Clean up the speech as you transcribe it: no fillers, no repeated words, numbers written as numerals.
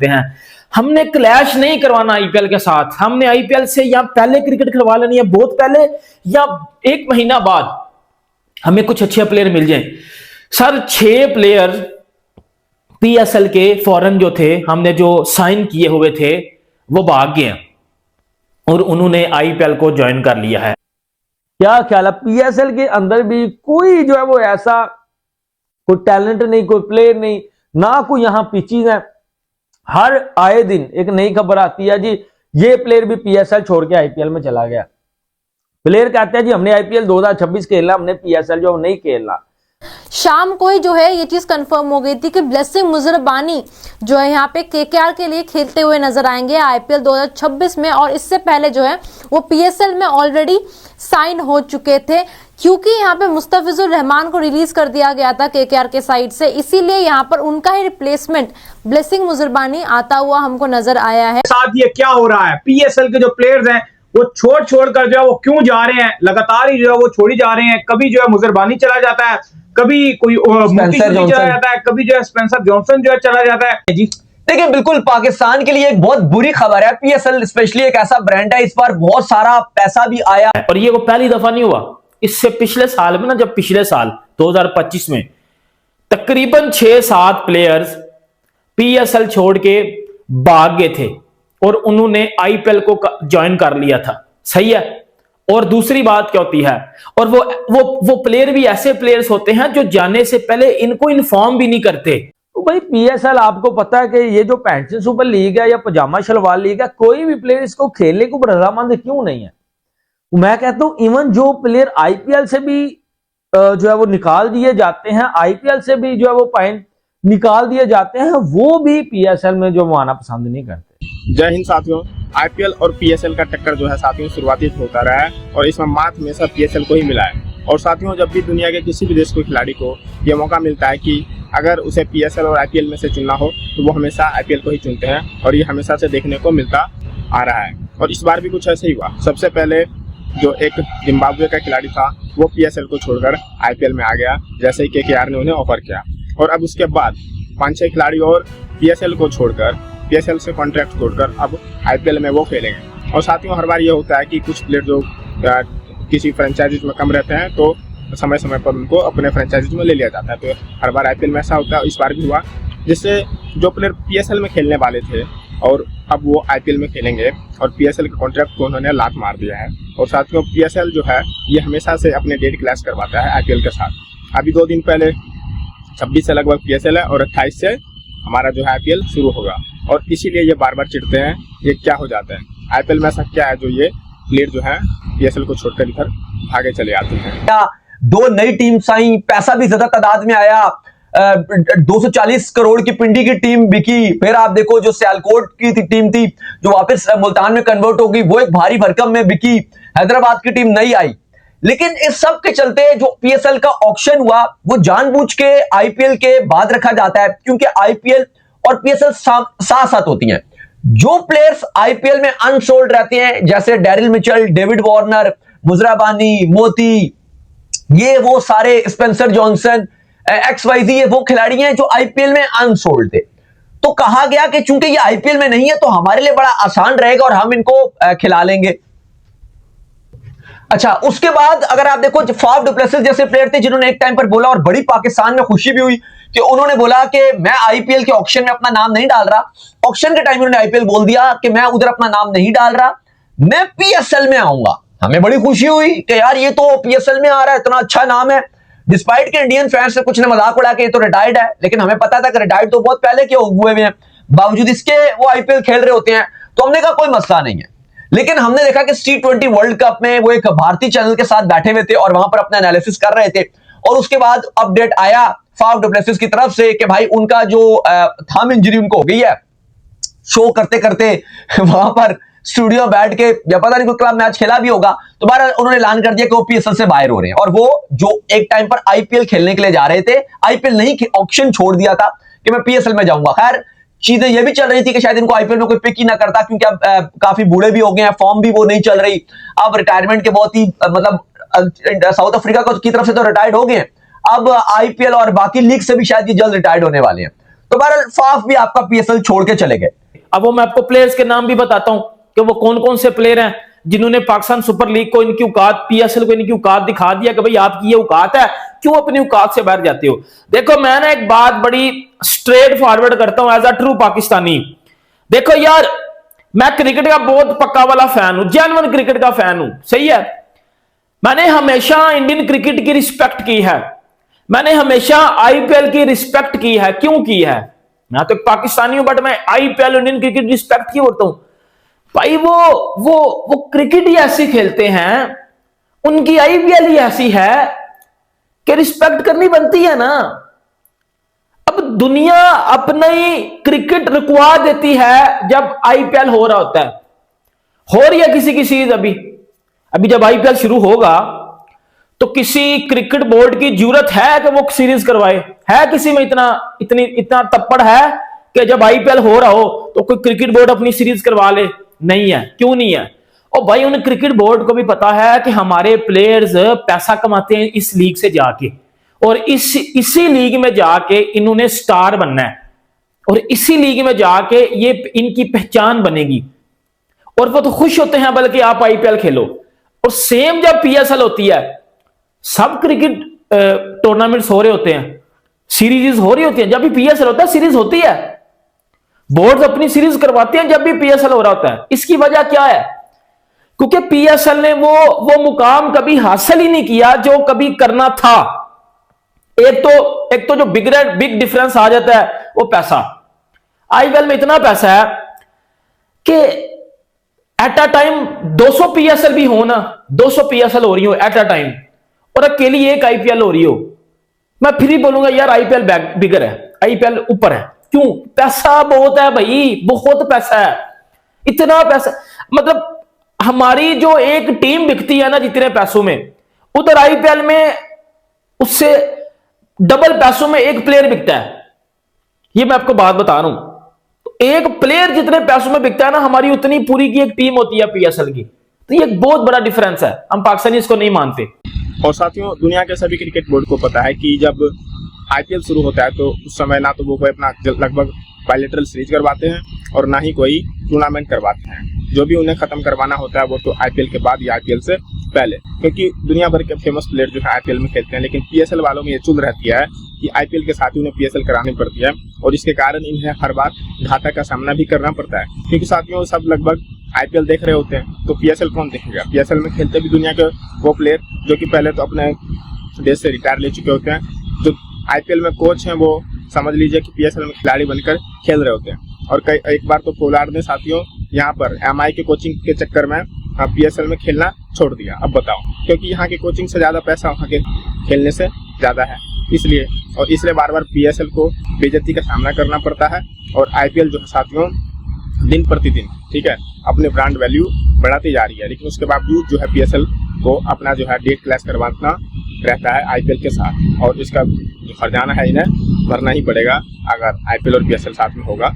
हैं। हमने क्लैश नहीं करवाना आईपीएल के साथ, हमने आईपीएल से या पहले क्रिकेट खिलवा लेनी है, बहुत पहले या 1 महीना बाद हमें कुछ अच्छे प्लेयर मिल जाएं। सर 6 प्लेयर पीएसएल के फॉरेन जो थे, हमने जो साइन किए हुए थे वो भाग गए और उन्होंने आईपीएल को ज्वाइन कर लिया है। क्या ख्याल है, पीएसएल के अंदर भी कोई जो है वो ऐसा कोई टैलेंट नहीं, कोई प्लेयर नहीं, ना कोई यहां पिचेज है। हर आए दिन एक नई खबर आती है जी ये प्लेयर भी पीएसएल छोड़ के आईपीएल में चला गया। प्लेयर कहते हैं जी हमने आईपीएल 2026 खेलना, हमने पीएसएल जो नहीं खेलना। शाम को ही जो है ये चीज कंफर्म हो गई थी कि ब्लेसिंग मुजरबानी जो है यहाँ पे केकेआर के लिए खेलते हुए नजर आएंगे आईपीएल 2026 में, और इससे पहले जो है वो पीएसएल में ऑलरेडी साइन हो चुके थे, क्योंकि यहाँ पे मुस्तफिजुर रहमान को रिलीज कर दिया गया था केकेआर के साइड से, इसीलिए यहाँ पर उनका ही रिप्लेसमेंट ब्लेसिंग मुजरबानी आता हुआ हमको नजर आया है। साथ ये क्या हो रहा है, पीएसएल के जो प्लेयर्स हैं वो छोड़ कर जो है वो क्यों जा रहे हैं, लगातार ही जो है वो छोड़ी जा रहे हैं। कभी जो है मुजरबानी चला जाता है, कभी कोई चला जाता है, कभी जो है स्पेंसर जॉनसन जो है चला जाता है जी। देखिए बिल्कुल पाकिस्तान के लिए एक बहुत बुरी खबर है। पीएसएल स्पेशली एक ऐसा ब्रांड है, इस बार बहुत सारा पैसा भी आया और ये वो पहली दफा नहीं हुआ। इससे पिछले साल में ना, जब पिछले साल 2025 में तकरीबन 6-7 प्लेयर्स पीएसएल छोड़ के भाग गए थे और उन्होंने आईपीएल को ज्वाइन कर लिया था, सही है। और दूसरी बात क्या होती है, और वो प्लेयर भी ऐसे प्लेयर्स होते हैं जो जाने से पहले इनको इन्फॉर्म भी नहीं करते। तो भाई पीएसएल आपको पता है कि ये जो पेंशन सुपर लीग है या पजामा शलवार लीग है, कोई भी प्लेयर इसको खेलने को रजामंद क्यों नहीं है। मैं कहता हूं इवन जो प्लेयर आईपीएल से भी जो है वो निकाल दिए जाते हैं, आईपीएल से भी जो है वो पॉइंट निकाल दिए जाते हैं, वो भी पीएसएल में जो आना पसंद नहीं करते। जय हिंद साथियों, आईपीएल और पीएसएल का टक्कर जो है साथियों शुरुआती से होता रहा है और इसमें मात हमेशा पीएसएल को ही मिला है। और साथियों जब भी दुनिया के किसी भी देश के खिलाड़ी को यह मौका मिलता है कि अगर उसे पीएसएल और आईपीएल में से चुनना हो तो वो हमेशा आईपीएल को ही चुनते हैं और ये हमेशा से देखने को मिलता आ रहा है। और इस बार भी कुछ ऐसे ही हुआ। सबसे पहले जो एक जिम्बाब्वे का खिलाड़ी था वो पीएसएल को छोड़कर आईपीएल में आ गया, जैसे ही केकेआर ने उन्हें ऑफर किया। और अब उसके बाद 5-6 खिलाड़ी और पीएसएल को छोड़कर, पीएसएल से कॉन्ट्रैक्ट छोड़कर अब आईपीएल में वो खेलेंगे। और साथियों हर बार ये होता है कि कुछ प्लेयर जो किसी फ्रेंचाइजीज में कम रहते हैं तो समय समय पर उनको अपने फ्रेंचाइजीज में ले लिया जाता है। तो हर बार आईपीएल में ऐसा होता है, इस बार भी हुआ, जिससे जो प्लेयर पीएसएल में खेलने वाले थे और अब वो आईपीएल में खेलेंगे और पीएसएल के कॉन्ट्रैक्ट को उन्होंने लात मार दिया है। और साथियों पीएसएल जो है ये हमेशा से अपने डेट क्लैश करवाता है आईपीएल के साथ। अभी 2 दिन पहले 26 से लगभग पीएसएल है और 28 से हमारा जो है आईपीएल शुरू होगा। और इसीलिए ये बार बार चिढ़ते हैं, ये क्या हो जाता है आईपीएल में, ऐसा क्या है जो ये प्लेयर जो है पीएसएल को छोड़कर इधर भागे चले आते हैं। 2 नई टीम आई, पैसा भी ज्यादा तादाद में आया, 240 करोड़ की पिंडी की टीम बिकी। फिर आप देखो जो सियालकोट की टीम थी जो वापस मुल्तान में कन्वर्ट होगी, वो एक भारी भरकम में बिकी। हैदराबाद की टीम नई आई। लेकिन इस सब के चलते जो पीएसएल का ऑक्शन हुआ वो जानबूझ के आईपीएल के बाद रखा जाता है, क्योंकि आईपीएल और पीएसएल साथ साथ होती हैं। जो प्लेयर्स आईपीएल में अनसोल्ड रहते हैं, जैसे Daryl Mitchell, David Warner, Muzarabani, मोती, ये वो सारे स्पेंसर जॉनसन, XYZ, ये वो खिलाड़ी हैं जो आईपीएल में अनसोल्ड थे। तो कहा गया कि चूंकि ये आईपीएल में नहीं है तो हमारे लिए बड़ा आसान रहेगा और हम इनको खिला लेंगे। अच्छा, उसके बाद अगर आप देखो फाफ डु प्लेसिस जैसे प्लेयर थे जिन्होंने एक टाइम पर बोला, और बड़ी पाकिस्तान में खुशी भी हुई कि उन्होंने बोला कि मैं आईपीएल के ऑक्शन में अपना नाम नहीं डाल रहा। ऑक्शन के टाइम उन्होंने आईपीएल बोल दिया कि मैं उधर अपना नाम नहीं डाल रहा, मैं पीएसएल में आऊंगा। हमें बड़ी खुशी हुई कि यार ये तो पीएसएल में आ रहा है, इतना अच्छा नाम है। डिस्पाइट के इंडियन फैंस से कुछ ने मजाक उड़ा के ये तो रिटायर्ड है, लेकिन हमें पता था कि रिटायर्ड तो बहुत पहले के हुए हैं, बावजूद इसके वो आईपीएल खेल रहे होते हैं। तो हमने कहा कोई मसला नहीं है। लेकिन हमने देखा कि T20 वर्ल्ड कप में वो एक भारतीय चैनल के साथ बैठे हुए थे और वहां पर अपना एनालिसिस कर रहे थे, और उसके बाद अपडेट आया फाफ डु प्लेसिस की तरफ से कि भाई उनका जो थंब इंजरी उनको हो गई है। शो करते करते वहां पर स्टूडियो बैठ के, या पता नहीं कोई क्लब मैच खेला भी होगा, तो बार उन्होंने ऐलान कर दिया कि वो पीएसएल से बाहर हो रहे हैं। और वो जो एक टाइम पर आईपीएल खेलने के लिए जा रहे थे, आईपीएल नहीं, ऑप्शन छोड़ दिया था कि मैं पीएसएल में जाऊंगा। खैर चीजें ये भी चल रही थी कि शायद इनको आईपीएल में कोई पिक ही ना करता, क्योंकि अब काफी बूढ़े भी हो गए हैं, फॉर्म भी वो नहीं चल रही। अब रिटायरमेंट के बहुत ही मतलब साउथ अफ्रीका की तरफ से तो रिटायर्ड हो गए हैं, अब आईपीएल और बाकी लीग से भी शायद ये जल्द रिटायर्ड होने वाले हैं। तो बहरहाल फाफ भी आपका पीएसएल छोड़ के चले गए। अब वो मैं आपको प्लेयर्स के नाम भी बताता हूं कि वो कौन कौन से प्लेयर हैं जिन्होंने पाकिस्तान सुपर लीग को इनकी औकात, पीएसएल को इनकी औकात दिखा दिया कि भाई आपकी ये औकात है, क्यों अपनी औकात से बाहर जाते हो। देखो मैं ना एक बात बड़ी स्ट्रेट फॉरवर्ड करता हूं एज अ ट्रू पाकिस्तानी। देखो यार, मैं क्रिकेट का बहुत पक्का वाला फैन हूं, जेन्युइन क्रिकेट का फैन हूं, सही है। मैंने हमेशा इंडियन क्रिकेट की रिस्पेक्ट की है, मैंने हमेशा आईपीएल की रिस्पेक्ट की है। क्यों की है? मैं तो पाकिस्तानी हूं बट मैं आईपीएल, इंडियन क्रिकेट रिस्पेक्ट क्यों करता हूं भाई? वो क्रिकेट ही ऐसी खेलते हैं, उनकी आईपीएल ही ऐसी है कि रिस्पेक्ट करनी बनती है ना। अब दुनिया अपना ही क्रिकेट रुकवा देती है जब आईपीएल हो रहा होता है। हो रही है किसी की सीरीज अभी जब आईपीएल शुरू होगा तो किसी क्रिकेट बोर्ड की जरूरत है कि वो सीरीज करवाए? है किसी में इतना तप्पड़ है कि जब आईपीएल हो रहा हो तो कोई क्रिकेट बोर्ड अपनी सीरीज करवा ले? नहीं है। क्यों नहीं है? और भाई उन क्रिकेट बोर्ड को भी पता है कि हमारे प्लेयर्स पैसा कमाते हैं इस लीग से जाके, और इसी लीग में जाके इन्होंने स्टार बनना है, और इसी लीग में जाके ये इनकी पहचान बनेगी, और वो तो खुश होते हैं बल्कि आप आईपीएल खेलो। और सेम जब पीएसएल होती है, सब क्रिकेट टूर्नामेंट्स हो रहे होते हैं, सीरीज हो रही होती है, जब भी पीएसएल होता है सीरीज होती है, बोर्ड अपनी सीरीज करवाते हैं जब भी पीएसएल हो रहा होता है। इसकी वजह क्या है? क्योंकि पीएसएल ने वो मुकाम कभी हासिल ही नहीं किया जो कभी करना था। एक तो जो बिग डिफरेंस आ जाता है वो पैसा। आईपीएल में इतना पैसा है कि एट अ टाइम 200 पीएसएल भी हो ना, 200 पीएसएल हो रही हो एट अ टाइम, और अकेली एक आईपीएल हो रही हो, मैं फिर ही बोलूंगा यार आईपीएल बिगर है, आईपीएल ऊपर है। क्यों? पैसा बहुत है भाई, बहुत पैसा है। इतना पैसा मतलब हमारी जो एक टीम बिकती है ना जितने पैसों में, उधर आईपीएल में उससे डबल पैसों में एक प्लेयर बिकता है। ये मैं आपको बात बता रहा हूं, तो एक प्लेयर जितने पैसों में बिकता है ना, हमारी उतनी पूरी की एक टीम होती है पीएसएल की। तो ये एक बहुत बड़ा डिफरेंस है, हम पाकिस्तानी इसको नहीं मानते। और साथियों, दुनिया के सभी क्रिकेट बोर्ड को पता है कि जब आईपीएल शुरू होता है तो उस समय ना तो वो कोई अपना लगभग बायलैटरल सीरीज करवाते हैं और ना ही कोई टूर्नामेंट करवाते हैं। जो भी उन्हें खत्म करवाना होता है वो तो आईपीएल के बाद या आईपीएल से पहले, क्योंकि दुनिया भर के फेमस प्लेयर जो है आईपीएल में खेलते हैं। लेकिन पीएसएल वालों में ये चुल रहती है कि आईपीएल के साथ ही उन्हें पीएसएल करानी पड़ती है, और इसके कारण इन्हें हर बार घाटा का सामना भी करना पड़ता है। क्योंकि साथियों सब लगभग आईपीएल देख रहे होते हैं, तो पीएसएल कौन देखेगा? पीएसएल में खेलते भी दुनिया के वो प्लेयर जो कि पहले तो अपने देश से रिटायर ले चुके होते हैं, जो आईपीएल में कोच हैं वो समझ लीजिए कि पीएसएल में खिलाड़ी बनकर खेल रहे होते हैं। और एक बार तो पोलार्ड ने साथियों यहाँ पर एमआई के कोचिंग के चक्कर में पीएसएल में खेलना छोड़ दिया। अब बताओ, क्योंकि यहाँ की कोचिंग से ज्यादा पैसा वहाँ के खेलने से ज्यादा है, इसलिए बार बार पीएसएल को बेइज्जती का सामना करना पड़ता है। और आईपीएल जो है साथियों दिन प्रतिदिन ठीक है अपने ब्रांड वैल्यू बढ़ाती जा रही है, लेकिन उसके बावजूद जो है पीएसएल को अपना जो है डेट क्लैश करवाना रहता है आईपीएल के साथ, और इसका जो हर्जाना है इन्हें भरना ही पड़ेगा अगर आईपीएल और पीएसएल साथ में होगा